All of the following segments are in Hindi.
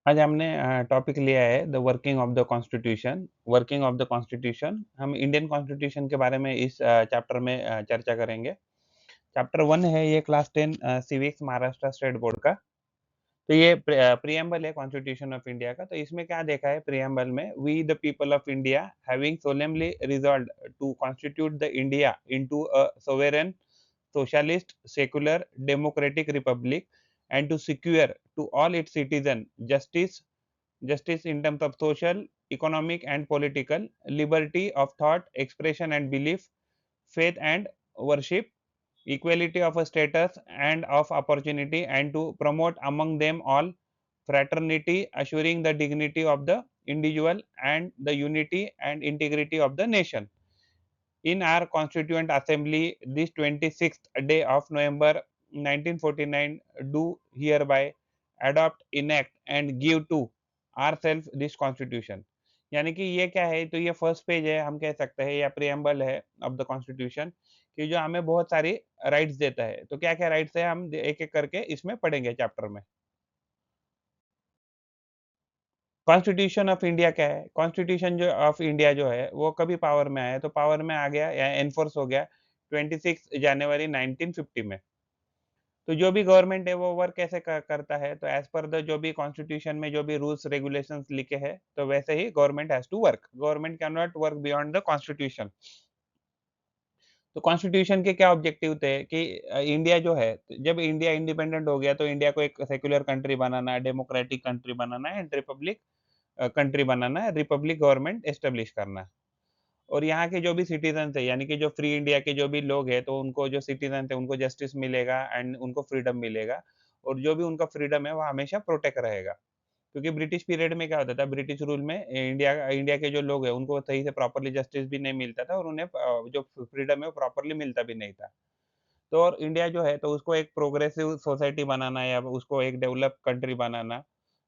आज हमने टॉपिक लिया है the working of the constitution. Working of the constitution हम इंडियन कॉन्स्टिट्यूशन के बारे में इस चैप्टर में चर्चा करेंगे। चैप्टर 1 है ये class 10 civics Maharashtra state board का। तो ये प्रियम्बल है कॉन्स्टिट्यूशन ऑफ इंडिया का। तो इसमें क्या देखा है प्रियम्बल में, we the people of India having solemnly resolved to constitute the India into a sovereign socialist, secular, democratic republic, and to secure to all its citizens justice in terms of social, economic, and political, liberty of thought, expression, and belief, faith and worship, equality of a status and of opportunity, and to promote among them all fraternity, assuring the dignity of the individual and the unity and integrity of the nation. In our Constituent Assembly, this 26th day of November 1949, do hereby adopt, enact and give to ourselves this Constitution। यानी कि ये क्या है, तो ये फर्स्ट पेज है, हम कह सकते हैं, या प्रियम्बल है ऑफ द कॉन्स्टिट्यूशन, कि जो हमें बहुत सारी राइट्स देता है। तो क्या क्या राइट्स है, हम एक एक करके इसमें पढ़ेंगे चैप्टर में। कॉन्स्टिट्यूशन ऑफ इंडिया क्या है? कॉन्स्टिट्यूशन जो ऑफ इंडिया जो है, वो कभी पावर में आया? तो पावर में आ गया या एनफोर्स हो गया 26 जनवरी 1950 में। तो जो भी गवर्नमेंट है वो वर्क कैसे करता है? तो एज़ पर द जो भी कॉन्स्टिट्यूशन में जो भी रूल्स रेगुलेशंस लिखे हैं, तो वैसे ही government has to work. Government can not work beyond the constitution. तो कॉन्स्टिट्यूशन के क्या ऑब्जेक्टिव थे कि इंडिया जो है, जब इंडिया इंडिपेंडेंट हो गया तो इंडिया को एक सेक्युलर कंट्री बनाना है, डेमोक्रेटिक कंट्री बनाना है एंड रिपब्लिक कंट्री बनाना है, रिपब्लिक गवर्नमेंट एस्टेब्लिश करना है। और यहाँ के जो भी सिटीज़न्स हैं, यानी कि जो फ्री इंडिया के जो भी लोग हैं, तो उनको जो सिटीज़न्स हैं, उनको जस्टिस मिलेगा एंड उनको फ्रीडम मिलेगा, और जो भी उनका फ्रीडम है, वो हमेशा प्रोटेक्ट रहेगा। क्योंकि ब्रिटिश पीरियड में क्या होता था, ब्रिटिश रूल में इंडिया इंडिया के जो लोग हैं, उनको सही से प्रॉपर्ली जस्टिस भी नहीं मिलता था, और उन्हें जो फ्रीडम है, वो प्रॉपर्ली मिलता भी नहीं था। तो और इंडिया जो है, तो उसको एक प्रोग्रेसिव सोसाइटी बनाना या उसको एक develop country banana,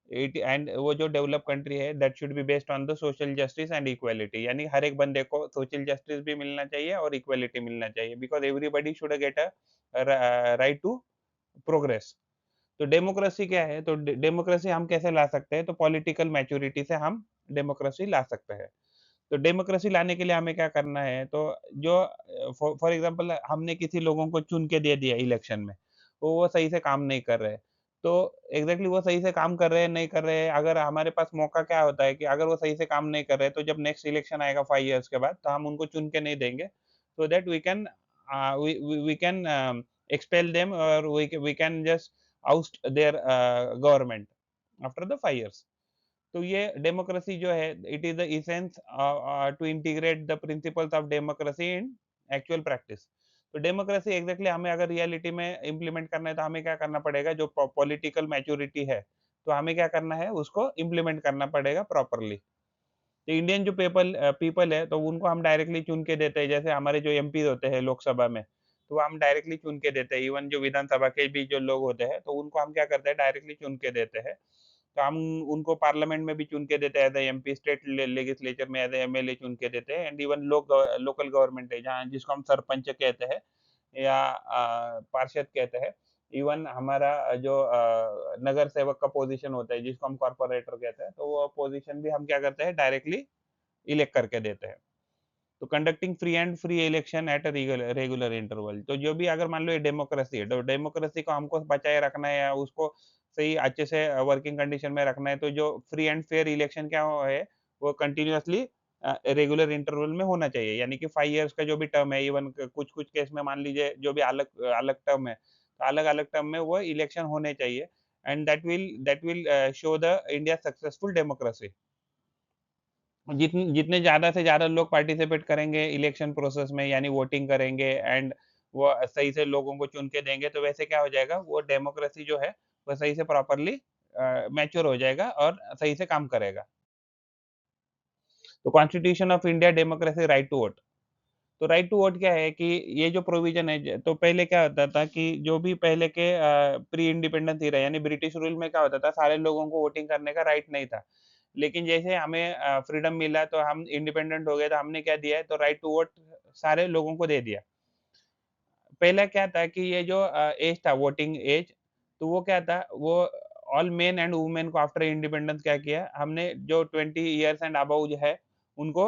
it and वो जो डेवलप कंट्री है, that should be based on the social justice and equality. यानी हर एक बंदे को सोशल जस्टिस भी मिलना चाहिए और इक्वालिटी मिलना चाहिए, because everybody should get a right to progress. तो डेमोक्रेसी क्या है? तो डेमोक्रेसी हम कैसे ला सकते हैं? तो पॉलिटिकल मैच्योरिटी से हम डेमोक्रेसी ला सकते हैं। तो डेमोक्रेसी लाने के लिए हमें क्या करना है? तो जो फॉर एग्ज़ाम्पल हमने किसी लोगों को चुन के दे दिया इलेक्शन में, तो वो सही से काम नहीं कर रहे। तो एग्ज़ैक्टली वो सही से काम कर रहे हैं, नहीं कर रहे हैं, अगर हमारे पास मौका क्या होता है कि अगर वो सही से काम नहीं कर रहे, तो जब नेक्स्ट इलेक्शन आएगा 5 इयर्स के बाद, तो हम उनको चुन के नहीं देंगे, so that we can expel them, और we can just oust their government after the 5 years. तो ये डेमोक्रेसी जो है, it is the essence to integrate the principles of democracy in actual practice. तो डेमोक्रेसी एग्ज़ैक्टली हमें अगर रियलिटी में इम्प्लीमेंट करना है, तो हमें क्या करना पड़ेगा? जो पॉलिटिकल मैच्योरिटी है, तो हमें क्या करना है? उसको इम्प्लीमेंट करना पड़ेगा प्रॉपर्ली। तो इंडियन जो पीपल है, तो उनको हम डायरेक्टली चुन के देते हैं। जैसे हमारे जो एमपीज़ होते हैं लोकसभा में, तो हम डायरेक्टली चुन के देते हैं। इवन जो विधानसभा के भी जो लोग होते हैं, तो उनको हम क्या करते हैं? डायरेक्टली चुन के देते हैं। तो हम उनको पार्लियामेंट में भी चुन के देते हैं, as a MP, state legislature में एज़ अ एमएलए चुन के देते हैं, एंड इवन लोकल गवर्नमेंट है, जहाँ जिसको हम सरपंच कहते हैं या पार्षद कहते हैं। इवन हमारा जो नगर सेवक का पोज़ीशन होता है, जिसको हम कॉर्पोरेटर कहते हैं, तो वो पोज़ीशन भी हम क्या करते हैं? डायरेक्टली इलेक्ट करके देते हैं। तो conducting free election at a regular interval. तो जो भी अगर मान लो ये डेमोक्रेसी है, तो डेमोक्रेसी को हमको बचाए रखना है या उसको सही अच्छे से वर्किंग कंडीशन में रखना है, तो जो फ्री एंड फेयर इलेक्शन क्या हो है, वो कंटिन्यूअसली रेगुलर इंटरवल में होना चाहिए। यानी कि 5 इयर्स का जो भी टर्म है, इवन कुछ-कुछ केस में मान लीजिए जो भी अलग अलग टर्म है, तो अलग-अलग टर्म में वो इलेक्शन होने चाहिए, and that will show the India successful democracy. जितने ज़्यादा से ज़्यादा लोग पार्टिसिपेट करेंगे इलेक्शन प्रोसेस में, यानी वोटिंग करेंगे एंड वो सही से लोगों को चुन के देंगे, तो वैसे क्या हो जाएगा, वो डेमोक्रेसी जो है, वो सही से प्रॉपर्ली मैच्योर हो जाएगा और सही से काम करेगा। तो constitution of India democracy right to vote. तो राइट टू वोट क्या है कि ये जो प्रोविज़न है, तो पहले क्या होता था कि जो भी पहले के प्री इंडिपेंडेंस एरा, यानी ब्रिटिश रूल में क्या होता था, सारे लोगों को वोटिंग करने का राइट नहीं था। लेकिन जैसे हमें फ्रीडम मिला, तो हम इंडिपेंडेंट हो गए, तो हमने क्या दिया है? तो राइट टू वोट सारे लोगों को दे दिया। पहला क्या था कि ये जो एज था, वोटिंग एज, तो वो क्या था? वो ऑल मेन एंड वुमेन को आफ्टर इंडिपेंडेंस क्या किया, हमने जो 20 इयर्स एंड अबव जो है, उनको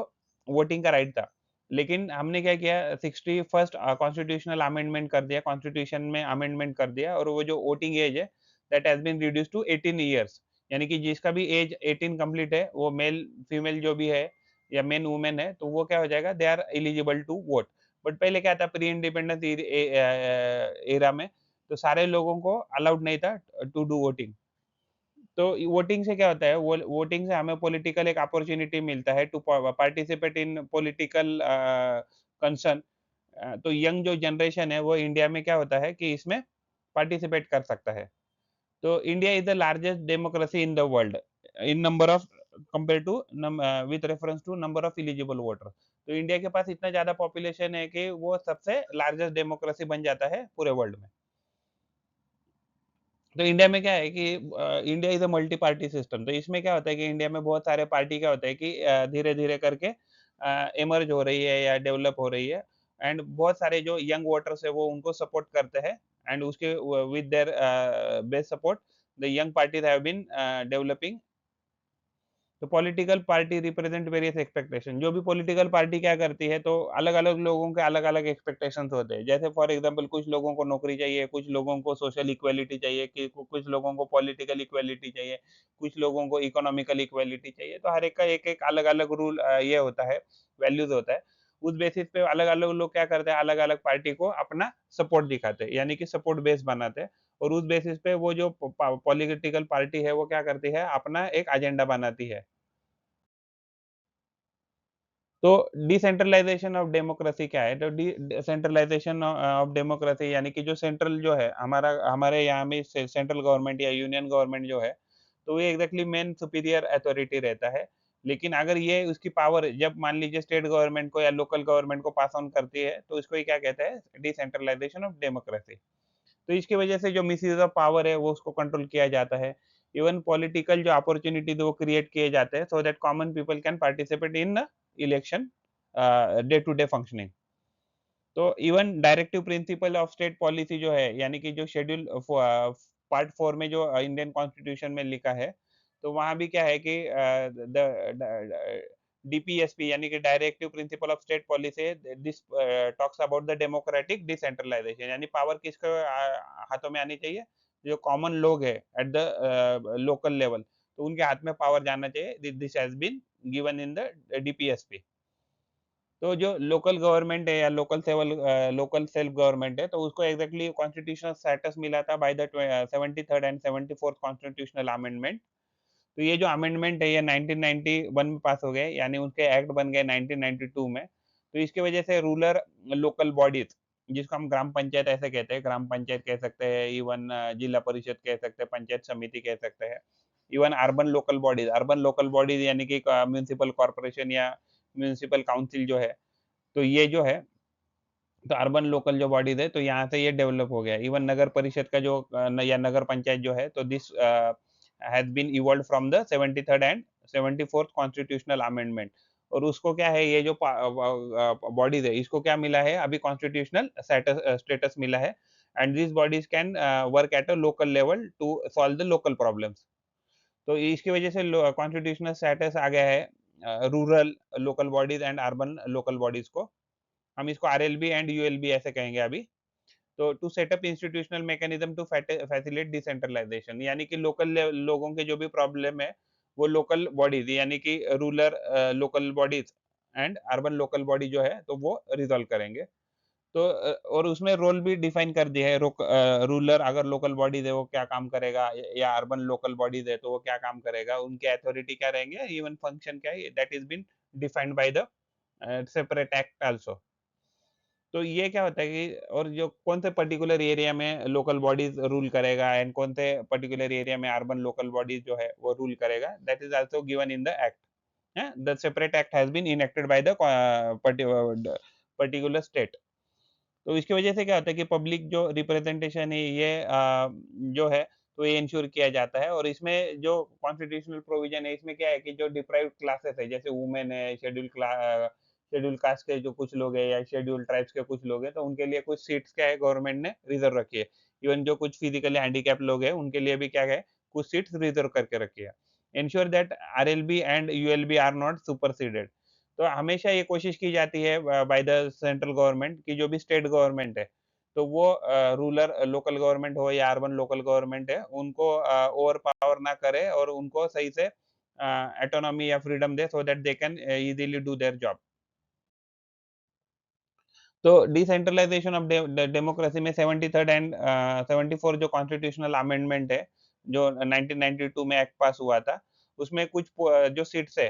वोटिंग का राइट था। लेकिन हमने क्या किया, 61st कॉन्स्टिट्यूशनल अमेंडमेंट कर दिया, कॉन्स्टिट्यूशन में अमेंडमेंट कर दिया, और वो जो वोटिंग एज है, that has been reduced to 18 years. यानी कि जिसका भी एज 18 कंप्लीट है, वो मेल, फीमेल जो भी है या मेन वुमेन है, तो वो क्या हो जाएगा, they are eligible to vote. But पहले क्या था, प्री इंडिपेंडेंस एरा में, तो सारे लोगों को अलाउड नहीं था टू डू वोटिंग। तो वोटिंग से क्या होता है, वोटिंग से हमें पॉलिटिकल एक अपॉर्चुनिटी मिलता है to participate in political concern. तो यंग जो जनरेशन है, वो इंडिया में क्या होता है कि इसमें पार्टिसिपेट कर सकता है। तो India is the largest democracy in the world in number of, compare to with reference to number of eligible voter. तो इंडिया के पास इतना ज्यादा पॉपुलेशन है कि वो सबसे लार्जेस्ट डेमोक्रेसी बन जाता है पूरे वर्ल्ड में। तो इंडिया में क्या है कि India is a multi party system. तो इसमें क्या होता है कि इंडिया में बहुत सारे पार्टी क्या होता है कि धीरे धीरे करके इमर्ज हो रही है या डेवलप हो रही है, एंड बहुत सारे जो यंग वोटर्स है वो उनको सपोर्ट करते हैं, एंड उसके with their best support the young parties have been developing. तो political party represent various expectation. जो भी पॉलिटिकल पार्टी क्या करती है, तो अलग अलग लोगों के अलग अलग एक्सपेक्टेशंस होते हैं। जैसे फॉर एग्जांपल कुछ लोगों को नौकरी चाहिए, कुछ लोगों को सोशल इक्वालिटी चाहिए, कि कुछ लोगों को पॉलिटिकल इक्वालिटी चाहिए, कुछ लोगों को इकोनॉमिकल इक्वालिटी चाहिए। तो हर एक का एक एक अलग अलग रूल ये होता है, वैल्यूज होता है। उस बेसिस पे अलग अलग लोग क्या करते हैं, अलग अलग पार्टी को अपना सपोर्ट दिखाते हैं, यानी कि सपोर्ट बेस बनाते हैं। और उस बेसिस पे वो जो पॉलिटिकल पार्टी है, वो क्या करती है, अपना एक एजेंडा बनाती है। तो डिसेंट्रलाइजेशन ऑफ डेमोक्रेसी क्या है? तो डिसेंट्रलाइजेशन ऑफ डेमोक्रेसी यानी कि जो सेंट्रल जो है, हमारा हमारे यहाँ में सेंट्रल गवर्नमेंट या यूनियन गवर्नमेंट जो है, तो ये एग्जैक्टली मेन सुपीरियर अथॉरिटी रहता है। लेकिन अगर ये उसकी पावर जब मान लीजिए स्टेट गवर्नमेंट को या लोकल गवर्नमेंट को पास ऑन करती है, तो इसको ये क्या कहते हैं, डिसेंट्रलाइजेशन ऑफ डेमोक्रेसी। तो इसकी वजह से जो मिसयूज ऑफ पावर है, वो उसको कंट्रोल किया जाता है। इवन पॉलिटिकल जो अपॉर्चुनिटी वो क्रिएट किए जाते हैं, so that common people can participate in election day to day functioning. तो even directive principle of state policy जो है, यानी कि जो शेड्यूल पार्ट 4 में जो इंडियन कॉन्स्टिट्यूशन में लिखा है, तो वहाँ भी क्या है कि डीपीएसपी यानी कि directive principle of state policy, this talks about the democratic decentralisation, यानी पावर किसके हाथों में आनी चाहिए, जो कॉमन लोग है एट द लोकल लेवल, तो उनके हाथ में पावर जाना चाहिए। This has been given in the DPSP. तो जो लोकल गवर्नमेंट है या लोकल सेल्फ गवर्नमेंट है, तो उसको एग्जैक्टली कॉन्स्टिट्यूशनल स्टेटस मिला था by the 73rd and 74th constitutional amendment. तो ये जो अमेंडमेंट है, ये 1991 में पास हो गए, यानी उनके एक्ट बन गए 1992 में। तो इसकी वजह से रूरल लोकल बॉडीज, जिसको हम ग्राम पंचायत ऐसे कहते हैं, ग्राम पंचायत कह सकते हैं, इवन जिला परिषद कह सकते हैं, पंचायत समिति कह सकते हैं, इवन अर्बन लोकल बॉडीज यानी कि म्यूनिसिपल कॉर्पोरेशन या म्यूनिसिपल काउंसिल जो है, तो ये जो है, तो अर्बन लोकल जो बॉडीज है, तो यहाँ से ये डेवलप हो गया। इवन नगर परिषद का जो या नगर पंचायत जो है, तो this has been evolve from the 73rd and 74th constitutional amendment. और उसको क्या है, ये जो बॉडीज है, इसको क्या मिला है, अभी कॉन्स्टिट्यूशनल स्टेटस मिला है। And this bodies can work at a local level to solve the local problems. तो इसकी वजह से कॉन्स्टिट्यूशनल स्टेटस आ गया है rural local bodies and urban local bodies को। हम इसको आरएलबी एंड यूएलबी ऐसे कहेंगे अभी। तो to set up institutional mechanism to facilitate decentralisation, यानी कि लोकल लोगों के जो भी प्रॉब्लम है, वो लोकल बॉडीज यानी कि rural local bodies and urban local body जो है, तो वो रिजॉल्व करेंगे। तो और उसमें रोल भी डिफाइन कर दिया है, रूरल अगर लोकल बॉडीज है, वो क्या काम करेगा, या अर्बन लोकल बॉडीज है, तो वो क्या काम करेगा, उनके अथॉरिटी क्या रहेंगे, इवन फंक्शन क्या है, that is been defined by the separate act also. तो ये क्या होता है कि और जो कौन से पर्टिकुलर एरिया में लोकल बॉडीज रूल करेगा एंड कौन से पर्टिकुलर एरिया में अर्बन लोकल बॉडीज जो है वो रूल करेगा, that is also given in the act. The separate act has been enacted by the particular state. तो इसकी वजह से क्या होता है कि पब्लिक जो रिप्रेजेंटेशन है, ये जो है, तो ये इंश्योर किया जाता है। और इसमें जो कॉन्स्टिट्यूशनल प्रोविजन है, इसमें क्या है कि जो डिप्राइव्ड क्लासेस है, जैसे वुमेन है, शेड्यूल कास्ट के जो कुछ लोग हैं, या शेड्यूल ट्राइब्स के कुछ लोग हैं, तो उनके लिए कुछ सीट्स क्या है, गवर्नमेंट ने रिजर्व रखी है। इवन जो कुछ फिजिकली हैंडीकैप लोग हैं, उनके लिए भी क्या है, कुछ सीट्स रिजर्व करके रखी है। Ensure that RLB and ULB are not superseded. तो हमेशा ये कोशिश की जाती है बाय द सेंट्रल गवर्नमेंट की जो भी स्टेट गवर्नमेंट है, तो वो रूरल लोकल गवर्नमेंट हो या अर्बन लोकल गवर्नमेंट है, उनको ओवर पावर ना करे और उनको सही से ऑटोनॉमी या freedom they, so that they can easily do their job. तो डिसेंट्रलाइजेशन ऑफ डेमोक्रेसी में 73rd एंड 74 जो कॉन्स्टिट्यूशनल अमेंडमेंट है, जो 1992 में एक्ट पास हुआ था, उसमें कुछ जो सीट्स है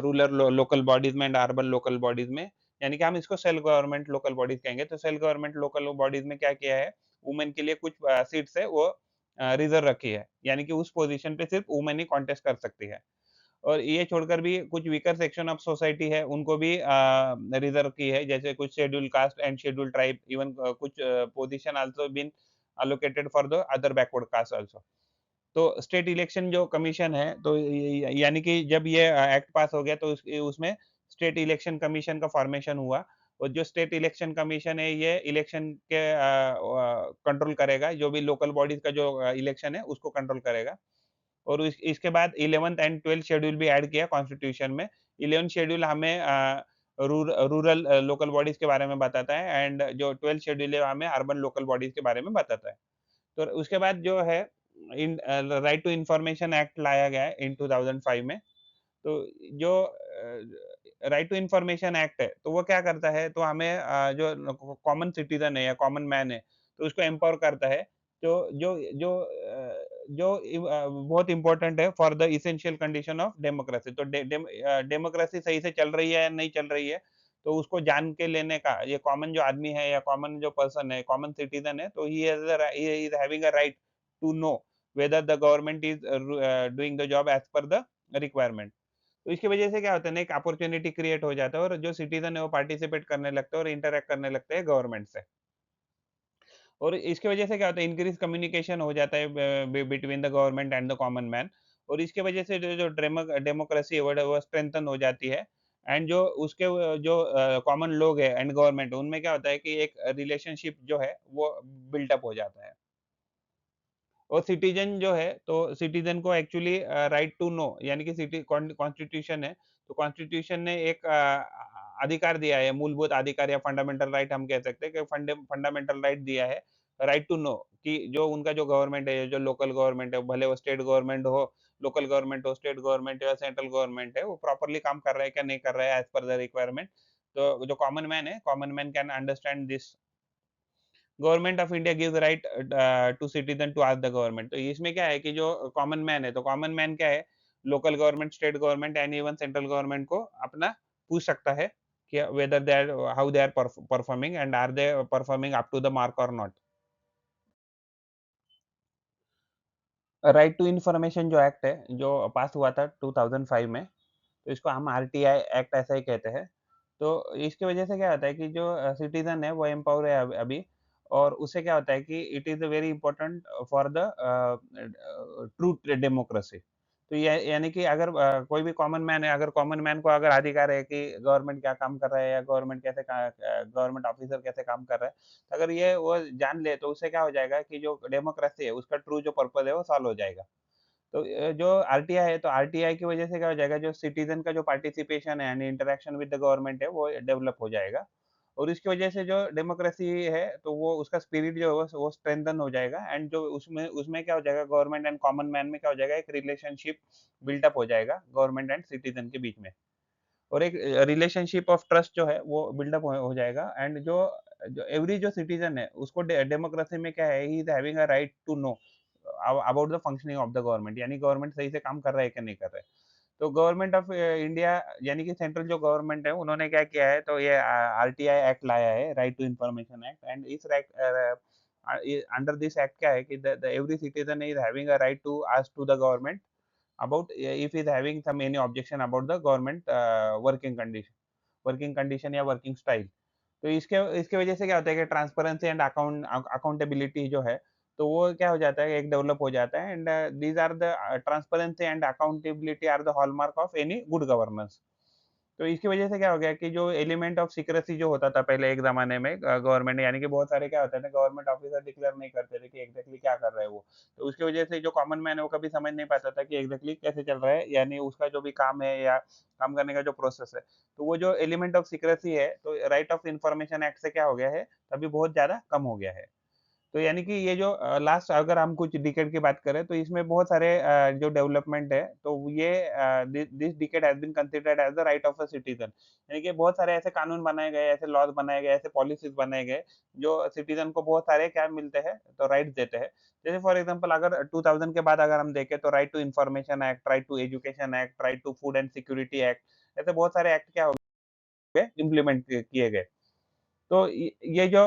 रूरल लोकल बॉडीज में एंड अर्बन लोकल बॉडीज में, यानी कि हम इसको सेल्फ गवर्नमेंट लोकल बॉडीज कहेंगे। तो सेल्फ गवर्नमेंट लोकल बॉडीज में क्या किया है, वुमेन के लिए कुछ सीट्स है वो रिजर्व रखी है, यानी कि उस पोजीशन पे सिर्फ वुमेन ही कॉन्टेस्ट कर सकती है। और ये छोड़कर भी कुछ वीकर सेक्शन ऑफ सोसाइटी है, उनको भी रिजर्व की है, जैसे कुछ schedule caste and schedule tribe, even कुछ position also been allocated for the other backward caste also. तो स्टेट इलेक्शन जो कमीशन है, तो यानी कि जब ये एक्ट पास हो गया, तो उसमें स्टेट इलेक्शन कमीशन का फॉर्मेशन हुआ। और जो स्टेट इलेक्शन कमीशन है, ये इलेक्शन के कंट्रोल करेगा, जो भी लोकल बॉडीज का जो इलेक्शन है, उसको कंट्रोल करेगा। और इसके बाद 11th एंड 12th शेड्यूल भी ऐड किया कॉन्स्टिट्यूशन में। 11th शेड्यूल हमें रूरल लोकल बॉडीज के बारे में बताता है, एंड जो 12th शेड्यूल है हमें अर्बन लोकल बॉडीज के बारे में बताता है। तो उसके बाद जो है in right to information act लाया गया है इन 2005 में। तो जो राइट टू इंफॉर्मेशन एक्ट है, तो वो क्या करता है, तो हमें जो कॉमन सिटीजन है या कॉमन मैन है, तो उसको एम्पावर करता है। तो बहुत इंपॉर्टेंट है for the essential condition of democracy. तो डेमोक्रेसी सही से चल रही है या नहीं चल रही है, तो उसको जान के लेने का, ये कॉमन जो आदमी है या कॉमन जो पर्सन है, कॉमन सिटीजन है, तो he is having a right to know whether the government is doing the job as per the requirement. तो इसकी वजह से क्या होता है ना, एक अपॉर्च्युनिटी क्रिएट हो जाता है और जो सिटीजन है वो पार्टिसिपेट करने लगते हैं और इंटरैक्ट करने लगते हैं गवर्नमेंट से। और इसकी वजह से क्या होता है, इंक्रीज कम्युनिकेशन हो जाता है between the government and the common man. और इसकी वजह से जो जो डेमोक्रेसी है वो स्ट्रेंथन हो जाती है। एंड जो उसके जो कॉमन लोग है एंड गवर्नमेंट, उनमें क्या होता है कि एक रिलेशनशिप जो है वो बिल्टअप हो जाता है। और सिटीजन जो है, तो सिटीजन को एक्चुअली राइट टू नो, यानी कि सिटी कॉन्स्टिट्यूशन है, तो कॉन्स्टिट्यूशन ने एक अधिकार दिया है, मूलभूत अधिकार या फंडामेंटल राइट हम कह सकते हैं कि फंडामेंटल राइट दिया है, राइट टू नो, कि जो उनका जो गवर्नमेंट है, जो लोकल गवर्नमेंट है, भले वो स्टेट गवर्नमेंट हो, लोकल गवर्नमेंट हो, स्टेट गवर्नमेंट या सेंट्रल गवर्नमेंट है, वो प्रॉपर्ली काम कर रहा है क्या नहीं कर रहा है एज पर द रिक्वायरमेंट। तो जो कॉमन मैन है, common man can understand this. Government of India gives right to citizen to ask the government. तो इसमें क्या है कि जो कॉमन मैन है, तो कॉमन मैन क्या है, local government, state government and even central government को अपना पूछ सकता है कि whether they are, how they are performing and are they performing up to the mark और नॉट। राइट टू इंफॉर्मेशन जो एक्ट है, जो पास हुआ था 2005 में, तो इसको हम आरटीआई एक्ट ऐसा ही कहते हैं। तो इसकी वजह से क्या होता है कि जो सिटीज़न है वो एम्पावर है अभी। और उससे क्या होता है कि it is very important for the true democracy. तो ये यानी कि अगर कोई भी कॉमन मैन है, अगर कॉमन मैन को अगर अधिकार है कि गवर्नमेंट क्या काम कर रहा है या गवर्नमेंट ऑफिसर कैसे काम कर रहा है, तो अगर ये वो जान ले, तो उससे क्या हो जाएगा कि जो डेमोक्रेसी है उसका ट्रू जो पर्पज़ है वो सॉल्व हो जाएगा। तो जो आरटीआई है, तो आरटीआई की वजह से क्या हो जाएगा, जो सिटीजन का जो पार्टिसिपेशन है and interaction with the government है, वो डेवलप हो जाएगा। और इसकी वजह से जो डेमोक्रेसी है, तो वो उसका स्पिरिट जो है वो स्ट्रेंथन हो जाएगा। एंड जो उसमें उसमें क्या हो जाएगा, गवर्नमेंट एंड कॉमन मैन में क्या हो जाएगा, एक रिलेशनशिप बिल्टअप हो जाएगा गवर्नमेंट एंड सिटीजन के बीच में। और एक रिलेशनशिप ऑफ ट्रस्ट जो है वो बिल्डअप हो जाएगा। एंड जो जो एवरी जो सिटीजन है, उसको डेमोक्रेसी में क्या है, he is having a right to know about the functioning of the government, यानी गवर्नमेंट सही से काम कर रहा है कि नहीं कर रहा है। तो गवर्नमेंट ऑफ इंडिया, यानी कि सेंट्रल जो गवर्नमेंट है, उन्होंने क्या किया है, तो ये आरटीआई एक्ट लाया है, right to information act. And इस अंडर दिस एक्ट क्या है कि the every citizen is having a right to ask to the government about if is having some any objection about the government working condition या वर्किंग स्टाइल। तो इसके इसके वजह से क्या होता है कि ट्रांसपेरेंसी एंड अकाउंटेबिलिटी जो है, तो वो क्या हो जाता है, एक डेवलप हो जाता है। And these are the transparency and accountability are the hallmark of any good governance. तो इसकी वजह से क्या हो गया कि जो एलिमेंट ऑफ सीक्रेसी जो होता था पहले एक ज़माने में गवर्नमेंट यानी कि बहुत सारे क्या होता है ना गवर्नमेंट ऑफिसर डिक्लेयर नहीं करते थे कि एग्ज़ैक्टली क्या कर रहा है वो। तो उसकी वजह से जो कॉमन मैन है वो कभी समझ नहीं पाता था कि एग्ज़ैक्टली कैसे चल रहा है यानी उसका जो भी काम है या काम करने का जो प्रोसेस है। तो वो जो एलिमेंट ऑफ सीक्रेसी है तो राइट ऑफ इन्फॉर्मेशन एक्ट से क्या हो गया है, अभी बहुत ज़्यादा कम हो गया है। तो यानी कि ये जो लास्ट अगर हम कुछ डिकेड की बात करें तो इसमें बहुत सारे जो डेवलपमेंट है तो ये this decade has been considered as the right of a citizen यानी कि बहुत सारे ऐसे कानून बनाए गए, ऐसे लॉज़ बनाए गए, ऐसे पॉलिसीज़ बनाए गए, जो सिटिज़न को बहुत सारे क्या मिलते हैं, तो राइट्स देते हैं। जैसे फॉर एग्ज़ाम्पल अगर 2000 के बाद अगर हम देखें तो right to information act, right to education act, right to food and security act, ऐसे बहुत सारे एक्ट क्या हो गए, इम्प्लीमेंट किए गए। तो ये जो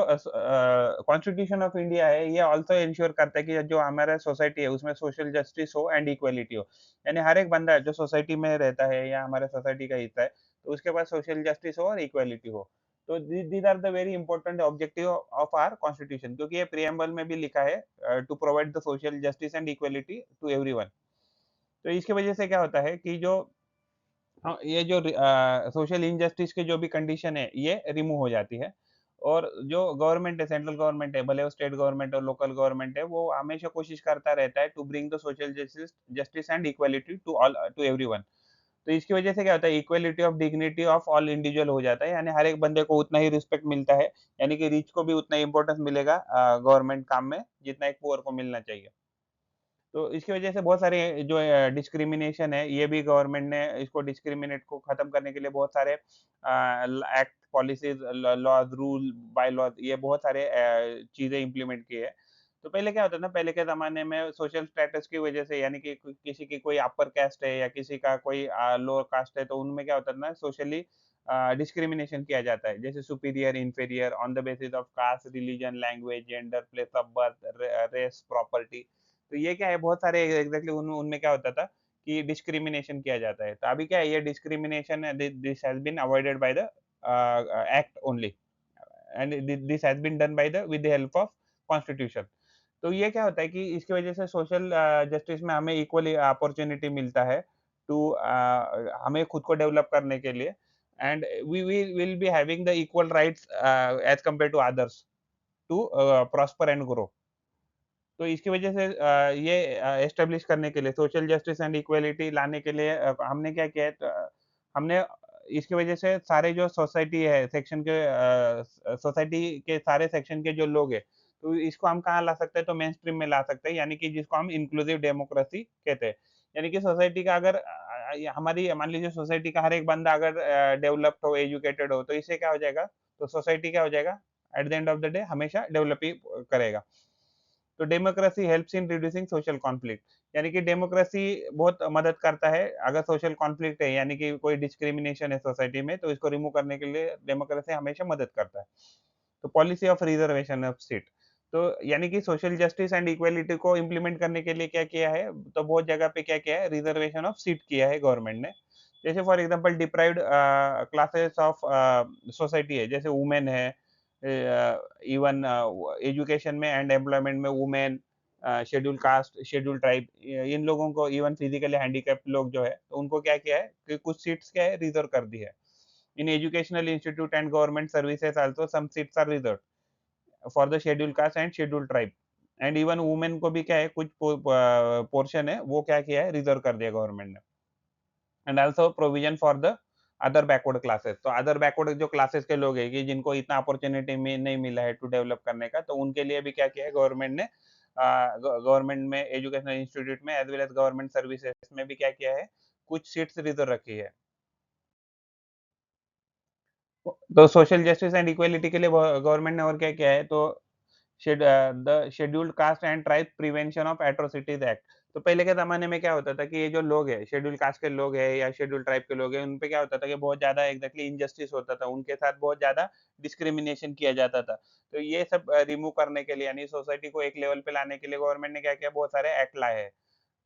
कॉन्स्टिट्यूशन ऑफ इंडिया है, ये ऑल्सो एन्श्योर करता है कि जो हमारा सोसाइटी है, उसमें सोशल जस्टिस हो एंड इक्वालिटी हो। यानी हर एक बंदा जो सोसाइटी में रहता है या हमारे सोसाइटी का हिस्सा है, तो उसके पास सोशल जस्टिस हो और इक्वालिटी हो। तो these are the very important objective of our constitution क्योंकि ये प्रिएम्बल में भी लिखा है to provide the social justice and equality to everyone. तो इसकी वजह से क्या होता है कि जो हाँ, ये जो सोशल इनजस्टिस की जो भी कंडीशन है, ये रिमूव हो जाती है और जो गवर्नमेंट है, सेंट्रल गवर्नमेंट है, भले वो स्टेट गवर्नमेंट और लोकल गवर्नमेंट है, वो हमेशा कोशिश करता रहता है to bring the social justice justice and equality to everyone. तो इसकी वजह से क्या होता है, equality of dignity of all individual हो जाता है, यानी हर एक बंदे को उतना ही रिस्पेक्ट मिलता है, यानी कि रिच को भी उतना ही इम्पोर्टेंस मिलेगा गवर्नमेंट काम में, जितना एक पुअर को मिलना चाहिए। तो इसकी वजह से बहुत सारे जो डिस्क्रिमिनेशन है, ये भी गवर्नमेंट ने इसको डिस्क्रिमिनेट को खत्म करने के लिए बहुत सारे act, policies, laws, rule, bylaws ये बहुत सारे चीज़ें इम्प्लीमेंट की है। तो पहले क्या होता था ना, पहले के ज़माने में सोशल स्टेटस की वजह से यानी कि किसी की कोई अपर कास्ट है या किसी का कोई लोअर कास्ट है, तो उनमें क्या होता था ना सोशली डिस्क्रिमिनेशन किया जाता है। जैसे superior, inferior on the basis of caste, religion, language, gender, place of birth, race, property. तो ये क्या है बहुत सारे एग्ज़ैक्टली उनमें क्या होता था कि डिस्क्रिमिनेशन किया जाता है। तो अभी क्या है ये discrimination this has been avoided by the act only and this has been done by the with the help of constitution. तो ये क्या होता है कि इसकी वजह से सोशल जस्टिस में हमें इक्वली अपॉर्च्युनिटी मिलता है टू हमें खुद को डेवलप करने के लिए and we will be having the equal rights as compared to others to prosper and grow. तो इसकी वजह से ये एस्टेब्लिश करने के लिए सोशल जस्टिस एंड इक्वालिटी लाने के लिए हमने क्या किया है हमने इसकी वजह से सारे जो सोसाइटी है सेक्शन के सोसाइटी के सारे सेक्शन के जो लोग हैं, तो इसको हम कहाँ ला सकते हैं तो मेन स्ट्रीम में ला सकते हैं यानी कि जिसको हम इंक्लूसिव डेमोक्रेसी कहते हैं। यानी कि सोसाइटी का अगर हमारी मान लीजिए सोसाइटी का हर एक बंदा अगर डेवलप्ड हो, एजुकेटेड हो, तो इससे क्या हो जाएगा, तो सोसाइटी क्या हो जाएगा, at the end of the day हमेशा डेवलप ही करेगा। तो democracy helps in reducing social conflict यानी कि डेमोक्रेसी बहुत मदद करता है अगर सोशल कॉन्फ्लिक्ट है यानी कि कोई डिस्क्रिमिनेशन है सोसाइटी में तो इसको रिमूव करने के लिए डेमोक्रेसी हमेशा मदद करता है। तो policy of reservation of seat तो यानी कि सोशल जस्टिस एंड इक्वालिटी को इम्प्लीमेंट करने के लिए क्या किया है, तो बहुत जगह पे क्या किया है, रिजर्वेशन ऑफ सीट किया है गवर्नमेंट ने। जैसे for example deprived classes of society है, जैसे वुमेन है, इवन एजुकेशन में एंड एम्प्लॉयमेंट में women, schedule caste, schedule tribe, इन लोगों को इवन फिजिकली हैंडीकैप्ड लोग जो है, तो उनको क्या किया है कि कुछ सीट्स क्या है रिजर्व कर दी है। In educational institute and government services also some seats are reserved for the schedule caste and schedule tribe and even women को भी क्या है कुछ पोर्शन है वो क्या किया है रिजर्व कर दिया गवर्नमेंट ने। And also provision for the other backward classes, तो अदर बैकवर्ड जो क्लासेस के लोग हैं कि जिनको इतना अपॉर्चुनिटी में नहीं मिला है टू डेवलप करने का, तो उनके लिए भी क्या किया है गवर्नमेंट ने गवर्नमेंट में एजुकेशनल इंस्टीट्यूट में as well as government services में भी क्या किया है, कुछ सीट्स रिजर्व रखी है। तो सोशल जस्टिस एंड इक्वालिटी के लिए गवर्नमेंट ने और क्या किया है, तो the scheduled caste and tribe prevention of atrocities act. तो पहले के ज़माने में क्या होता था कि ये जो लोग हैं, शेड्यूल्ड कास्ट के लोग हैं या शेड्यूल्ड ट्राइब के लोग हैं, उन पे क्या होता था कि बहुत ज़्यादा एग्ज़ैक्टली इनजस्टिस होता था, उनके साथ बहुत ज़्यादा डिस्क्रिमिनेशन किया जाता था। तो ये सब रिमूव करने के लिए यानी सोसाइटी को एक लेवल पे लाने के लिए गवर्नमेंट ने क्या किया, बहुत सारे एक्ट लाए हैं।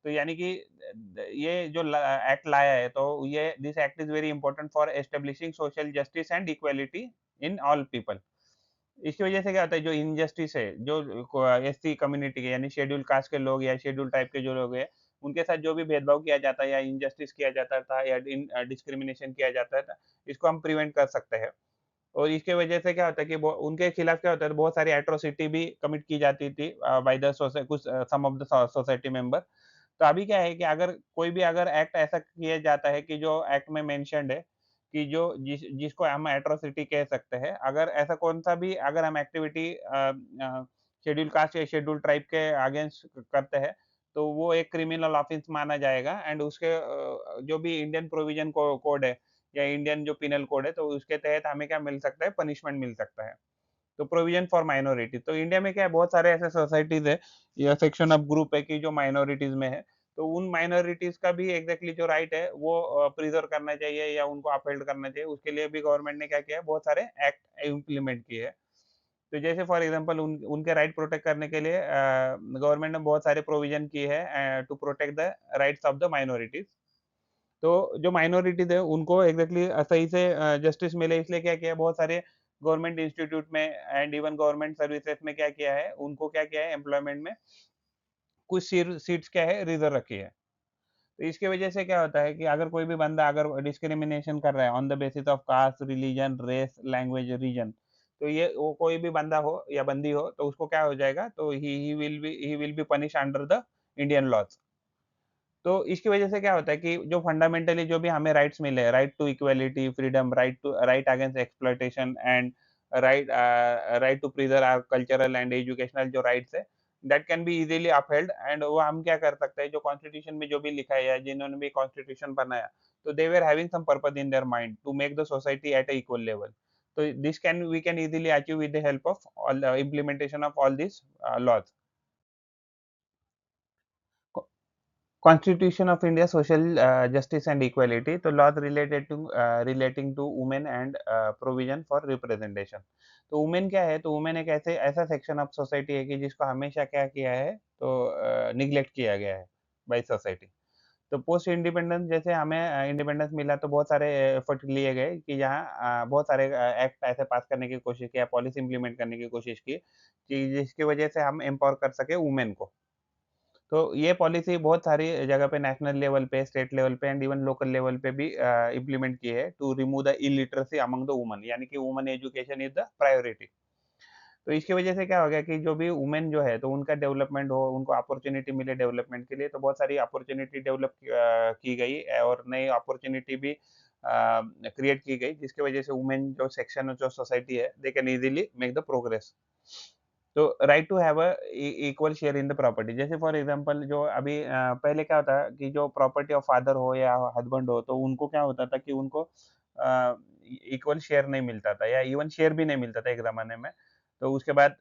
तो यानी कि ये जो एक्ट लाया है, तो ये this act is very important for establishing social justice and equality in all people. इसकी वजह से क्या होता है, जो इनजस्टिस है, जो एससी कम्युनिटी के यानी शेड्यूल कास्ट के लोग या शेड्यूल टाइप के जो लोग हैं, उनके साथ जो भी भेदभाव किया जाता है या इनजस्टिस किया जाता था या डिस्क्रिमिनेशन किया जाता था, इसको हम प्रिवेंट कर सकते हैं। और इसके वजह से क्या होता है कि उनके खिलाफ क्या होता है, बहुत सारी एट्रोसिटी भी कमिट की जाती थी बाय द कुछ सम ऑफ द सोसाइटी मेंबर। तो अभी क्या है कि अगर कोई भी अगर एक्ट ऐसा किया जाता है कि जो एक्ट में मेंशन्ड है कि जो जिसको हम एट्रोसिटी कह सकते हैं, अगर ऐसा कौन-सा भी अगर हम एक्टिविटी शेड्यूल कास्ट या शेड्यूल ट्राइब के अगेंस्ट करते हैं, तो वो एक क्रिमिनल ऑफेंस माना जाएगा एंड उसके जो भी इंडियन प्रोविज़न कोड है या इंडियन जो पिनल कोड है, तो उसके तहत हमें क्या मिल सकता है, पनिशमेंट मिल सकता है। तो प्रोविजन फॉर माइनॉरिटी, तो इंडिया में क्या है, बहुत सारे ऐसे सोसाइटीज है या सेक्शन ऑफ ग्रुप है कि जो माइनॉरिटीज में है। तो उन माइनॉरिटीज का भी एग्जैक्टली जो राइट है वो प्रिजर्व करना चाहिए या उनको अपहोल्ड करना चाहिए। उसके लिए भी गवर्नमेंट ने क्या किया है, बहुत सारे एक्ट इम्प्लीमेंट किए हैं। तो जैसे फॉर एग्जांपल उनके राइट प्रोटेक्ट करने के लिए गवर्नमेंट ने बहुत सारे प्रोविजन किए हैं to protect the rights of the minorities. तो जो माइनॉरिटीज है उनको एग्जैक्टली सही से जस्टिस मिले, इसलिए क्या किया है, बहुत सारे गवर्नमेंट इंस्टीट्यूट में एंड इवन गवर्नमेंट सर्विसेज में क्या किया है, उनको क्या किया है, एम्प्लॉयमेंट में कुछ सीट्स क्या है, रिजर्व रखी है। तो इसकी वजह से क्या होता है कि अगर कोई भी बंदा अगर डिस्क्रिमिनेशन कर रहा है on the basis of caste, religion, race, language, region, तो ये वो कोई भी बंदा हो या बंदी हो, तो उसको क्या हो जाएगा, तो he will be punish under the Indian laws. तो इसकी वजह से क्या होता है कि जो फंडामेंटली जो भी हमें राइट्स मिले हैं, right to equality, freedom, right against exploitation and right to preserve our cultural and educational जो राइट्स है, that can be easily upheld. And वो हम क्या कर सकते हैं, जो कॉन्स्टिट्यूशन में जो भी लिखा है या जिन्होंने भी कॉन्स्टिट्यूशन बनाया, तो they were having some purpose in their mind to make the society at a equal level. तो this can we can easily achieve with the help of all implementation of all this laws. Constitution of India, social justice and equality, तो laws related to relating to women and provision for representation। तो वुमेन क्या है, तो वुमेन एक ऐसे ऐसा सेक्शन ऑफ सोसाइटी है कि जिसको हमेशा क्या किया है, तो निग्लेक्ट किया गया है बाय सोसाइटी। तो पोस्ट इंडिपेंडेंस जैसे हमें इंडिपेंडेंस मिला, तो बहुत सारे एफर्ट लिए गए कि यहाँ बहुत सारे एक्ट ऐसे पास करने की कोशिश की या पॉलिसी इंप्लीमेंट करने की कोशिश की कि जिसकी वजह से हम एम्पावर कर सके वुमेन को। तो ये पॉलिसी बहुत सारी जगह पे नेशनल लेवल पे, स्टेट लेवल पे एंड इवन लोकल लेवल पे भी इम्प्लीमेंट की है to remove the illiteracy among the women, यानी कि women education is the priority. तो इसकी वजह से क्या हो गया कि जो भी वुमेन जो है, तो उनका डेवलपमेंट हो, उनको अपॉर्च्युनिटी मिले डेवलपमेंट के लिए, तो बहुत सारी अपॉर्च्युनिटी डेवलप की गई और नई अपॉर्च्युनिटी भी क्रिएट की गई, जिसकी वजह से वुमेन जो सेक्शन जो सोसाइटी है, they can easily make the progress. तो right to have a equal share in the property, जैसे फॉर एग्जांपल जो अभी पहले क्या होता है कि जो प्रॉपर्टी ऑफ फादर हो या हस्बैंड हो, तो उनको क्या होता था कि उनको इक्वल शेयर नहीं मिलता था या इवन शेयर भी नहीं मिलता था एक ज़माने में। तो उसके बाद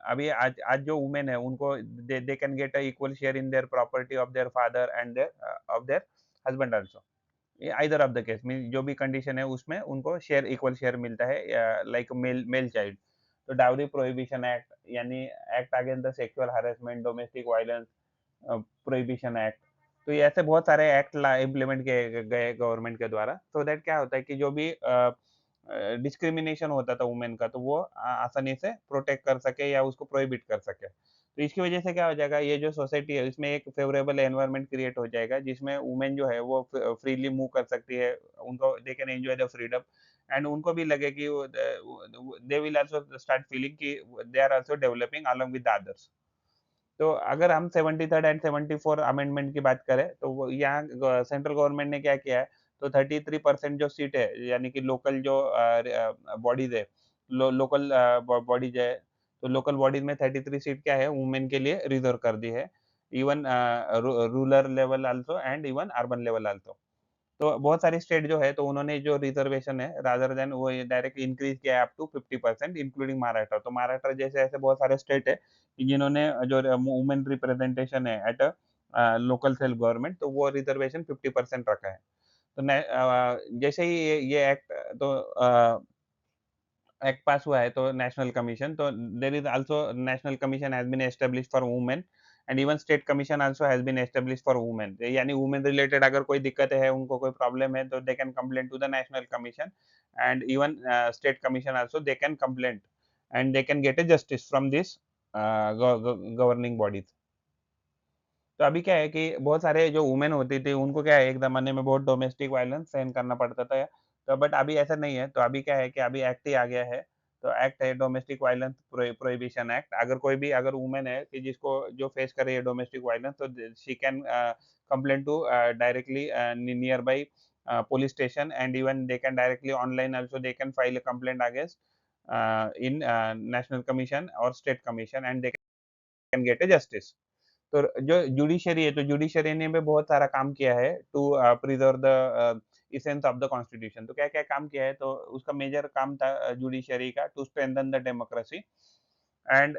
अभी आज आज जो वुमेन है उनको they they can get a equal share in their property of their father and of their husband also. Either of the case mean जो भी कंडीशन है उसमें उनको शेयर इक्वल शेयर मिलता है, लाइक मेल मेल चाइल्ड। तो डाउरी प्रोहिबिशन एक्ट, यानी act against the sexual harassment, domestic violence prohibition act. तो ये ऐसे बहुत सारे एक्ट इम्प्लीमेंट किए गए गवर्नमेंट के द्वारा, सो दैट क्या होता है कि जो भी डिस्क्रिमिनेशन होता था वुमेन का, तो वो आसानी से प्रोटेक्ट कर सके या उसको प्रोहिबिट कर सके। तो इसकी वजह से क्या हो जाएगा, ये जो सोसाइटी है इसमें एक फेवरेबल एनवायरनमेंट क्रिएट हो जाएगा, जिसमें वुमेन जो है वो फ्रीली मूव कर सकती है, उनको they can enjoy the freedom and उनको भी लगे कि they will also start feeling कि they are also developing along with others. तो अगर हम 73rd एंड 74 अमेंडमेंट की बात करें, तो वो यहाँ सेंट्रल गवर्नमेंट ने क्या किया है, तो 33% जो सीट है, यानी कि लोकल जो बॉडीज है, लोकल बॉडीज है, तो लोकल बॉडीज में 33 सीट क्या है, वुमेन के लिए रिजर्व कर दी है, even rural level also and even urban level also. तो बहुत सारी स्टेट जो है, तो उन्होंने जो रिजर्वेशन है रादर देन वो डायरेक्ट इंक्रीज किया है अप टू 50%, इंक्लूडिंग महाराष्ट्र। तो महाराष्ट्र जैसे ऐसे बहुत सारे स्टेट है कि जिन्होंने जो वुमेन रिप्रेजेंटेशन है एट लोकल सेल्फ गवर्नमेंट, तो वो रिजर्वेशन 50% रखा है। तो जैसे ही ये एक्ट तो एक्ट पास हुआ है, तो नेशनल कमीशन, तो there is also national commission has been established for women and even state commission also has been established for women, यानी वुमेन रिलेटेड अगर कोई दिक्कत है, उनको कोई प्रॉब्लम है, तो they can complain to the national commission and even state commission also they can complaint and they can get a justice from this governing bodies. तो अभी क्या है कि बहुत सारे जो वुमेन होती थी, उनको क्या है एक ज़माने में बहुत डोमेस्टिक वायलेंस सहन करना पड़ता था। तो बट अभी ऐसा नहीं है, तो अभी क्या है कि अभी एक्ट ही आ गया है। तो एक्ट है डोमेस्टिक वायलेंस प्रोहिबिशन एक्ट। अगर कोई भी अगर वुमेन है कि जिसको जो फेस कर रही है डोमेस्टिक वायलेंस, तो she can complain to directly nearby police station, and even they can directly online also they can file a complaint against in national commission or state commission, and they can get a justice. तो जो जुडिशरी है, तो जुडिशरी ने भी बहुत सारा काम किया है to preserve the essence of the constitution. तो क्या-क्या काम किया है, तो उसका मेजर काम था जुडिशरी का to strengthen the democracy. And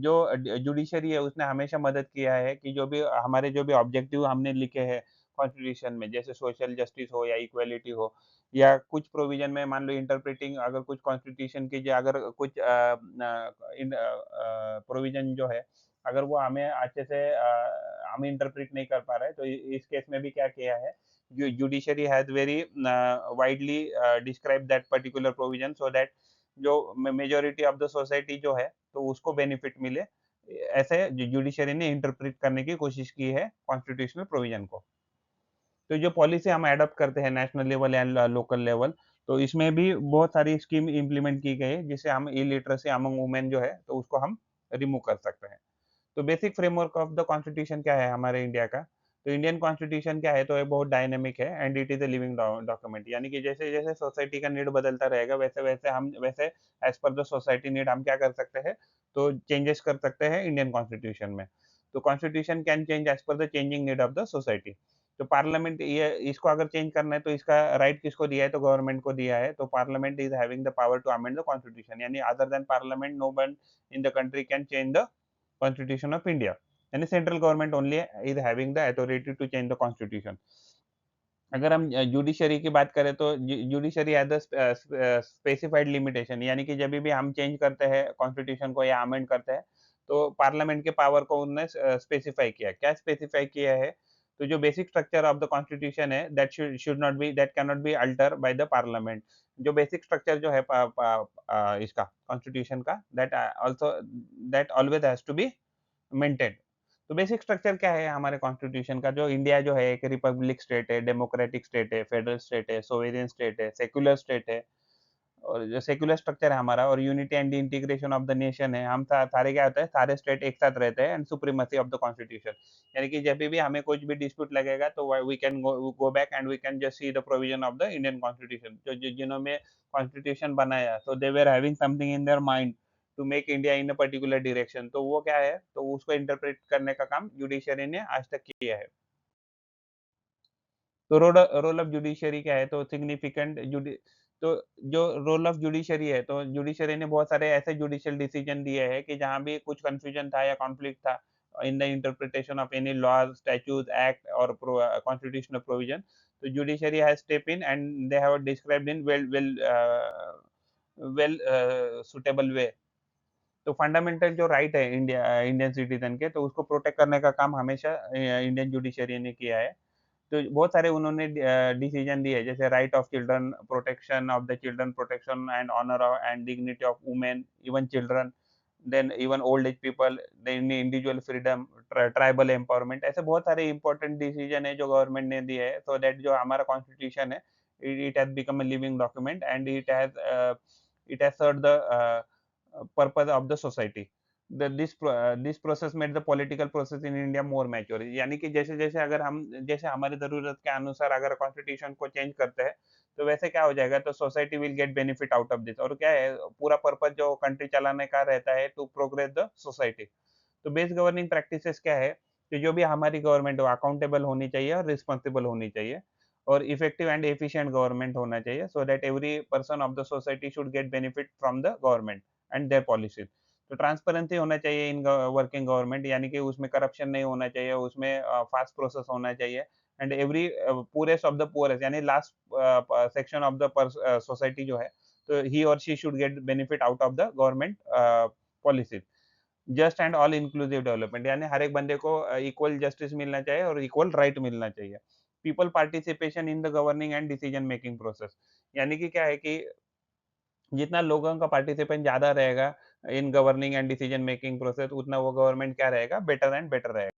जो जुडिशरी है उसने हमेशा मदद किया है कि जो भी ऑब्जेक्टिव हमने लिखे हैं कॉन्स्टिट्यूशन में, जैसे सोशल जस्टिस हो या इक्वालिटी हो, या कुछ प्रोविजन में मान लो इंटरप्रेटिंग, अगर कुछ कॉन्स्टिट्यूशन की जो अगर कुछ प्रोविजन जो है, अगर वो हमें अच्छे से हम इंटरप्रेट नहीं कर पा रहे, तो इस केस में भी क्या किया है, judiciary has very widely describe that particular provision, so that जो मेजोरिटी ऑफ द सोसाइटी जो है, तो उसको बेनिफिट मिले। ऐसे जुडिशरी ने इंटरप्रेट करने की कोशिश की है कॉन्स्टिट्यूशनल प्रोविजन को। तो जो पॉलिसी हम एडॉप्ट करते हैं नेशनल लेवल या लोकल लेवल, तो इसमें भी बहुत सारी स्कीम इम्प्लीमेंट की गई है, जिससे हम इलिटरेसी अमंग वुमेन जो है, तो उसको हम रिमूव कर सकते हैं। तो basic framework of the constitution क्या है हमारे इंडिया का? तो इंडियन कॉन्स्टिट्यूशन क्या है, तो ये बहुत डायनामिक है and it is a living document. यानी कि जैसे-जैसे सोसाइटी का नीड बदलता रहेगा, वैसे-वैसे हम वैसे as per the society need हम क्या कर सकते हैं, तो चेंजेस कर सकते हैं इंडियन कॉन्स्टिट्यूशन में। तो constitution can change as per the changing need of the society. तो पार्लियामेंट ये इसको अगर चेंज करना है, तो इसका राइट किसको दिया है, तो गवर्नमेंट को दिया है। तो parliament is having the power to amend the constitution, यानी other than parliament no one in the country can change the Constitution of India. यानी central government only is having the authority to change the constitution. अगर हम जुडिशरी की बात करें, तो judiciary has the specified limitation, यानी कि जब भी हम चेंज करते हैं कॉन्स्टिट्यूशन को या अमेंड करते हैं, तो पार्लियामेंट के पावर को उन्होंने स्पेसिफाई किया। क्या स्पेसिफाई किया है? तो जो basic structure of the constitution है, that should not be that can not be alter by the parliament. जो बेसिक स्ट्रक्चर जो है इसका कॉन्स्टिट्यूशन का, that also that always has to be maintain. तो बेसिक स्ट्रक्चर क्या है हमारे कॉन्स्टिट्यूशन का? जो इंडिया जो है एक रिपब्लिक स्टेट है, डेमोक्रेटिक स्टेट है, फेडरल स्टेट है, सोवेरियन स्टेट है, सेक्युलर स्टेट है। और जो सेक्युलर स्ट्रक्चर है हमारा, और unity and integration of the nation है। हम सारे क्या होता है, सारे स्टेट एक साथ रहते हैं, and supremacy of the constitution. यानी कि जब भी हमें कुछ भी डिस्प्यूट लगेगा, तो we can go back and we can just see the provision of the Indian constitution. जिन्होंने कॉन्स्टिट्यूशन बनाया, so they were having something in their mind to make India in a particular direction। तो वो क्या है, तो उसको इंटरप्रेट करने का काम जुडिशरी ने आज तक किया है। तो रोल ऑफ जुडिशरी क्या है, तो सिग्निफिकेंट जुडी तो जो रोल ऑफ जुडिशरी है, तो जुडिशरी ने बहुत सारे ऐसे जुडिशियल डिसीजन दिए हैं कि जहाँ भी कुछ कन्फ्यूजन था या कॉन्फ्लिक्ट था in the interpretation of any laws, statute, act और कॉन्स्टिट्यूशनल प्रोविजन, तो judiciary has step in and they have described in well suitable way. तो फंडामेंटल जो राइट है इंडियन सिटीजन के, तो उसको प्रोटेक्ट करने का काम हमेशा इंडियन जुडिशरी ने किया है। तो बहुत सारे उन्होंने डिसीजन दिए, जैसे right of children, protection of the children, protection and honour and dignity of women, even children, then even old age people, then individual freedom, tribal empowerment. ऐसे बहुत सारे इंपॉर्टेंट डिसीजन है जो गवर्नमेंट ने दिए है, सो दैट जो हमारा कॉन्स्टिट्यूशन है, it has become a living document and it has serve the purpose of the society. This process made the political process in India more mature. यानी कि जैसे-जैसे अगर हम जैसे हमारी ज़रूरत के अनुसार अगर कॉन्स्टिट्यूशन को चेंज करते हैं, तो वैसे क्या हो जाएगा, तो society will get benefit out of this. और क्या है, पूरा पर्पज़ जो कंट्री चलाने का रहता है, टू प्रोग्रेस द सोसाइटी। तो बेस्ट गवर्निंग प्रैक्टिसेस क्या है, कि जो भी हमारी गवर्नमेंट हो अकाउंटेबल होनी चाहिए और रिस्पॉन्सिबल होनी चाहिए, और इफेक्टिव एंड एफिशिएंट गवर्नमेंट होना चाहिए, so that every person of the society should get benefit from the government and there policies. तो ट्रांसपेरेंसी होना चाहिए इन वर्किंग गवर्नमेंट, यानी कि उसमें करप्शन नहीं होना चाहिए, उसमें फास्ट प्रोसेस होना चाहिए, and every poorest of the poorest, यानी last section of the society जो है, तो ही और she should get benefit out of the government policies. Just and all inclusive development, यानी हर एक बंदे को इक्वल जस्टिस मिलना चाहिए और इक्वल राइट मिलना चाहिए। People participation in the governing and decision making process, यानी कि क्या है कि जितना लोगों का पार्टिसिपेशन ज़्यादा रहेगा in governing and decision making process, उतना वो गवर्नमेंट क्या रहेगा, बेटर एंड बेटर रहेगा।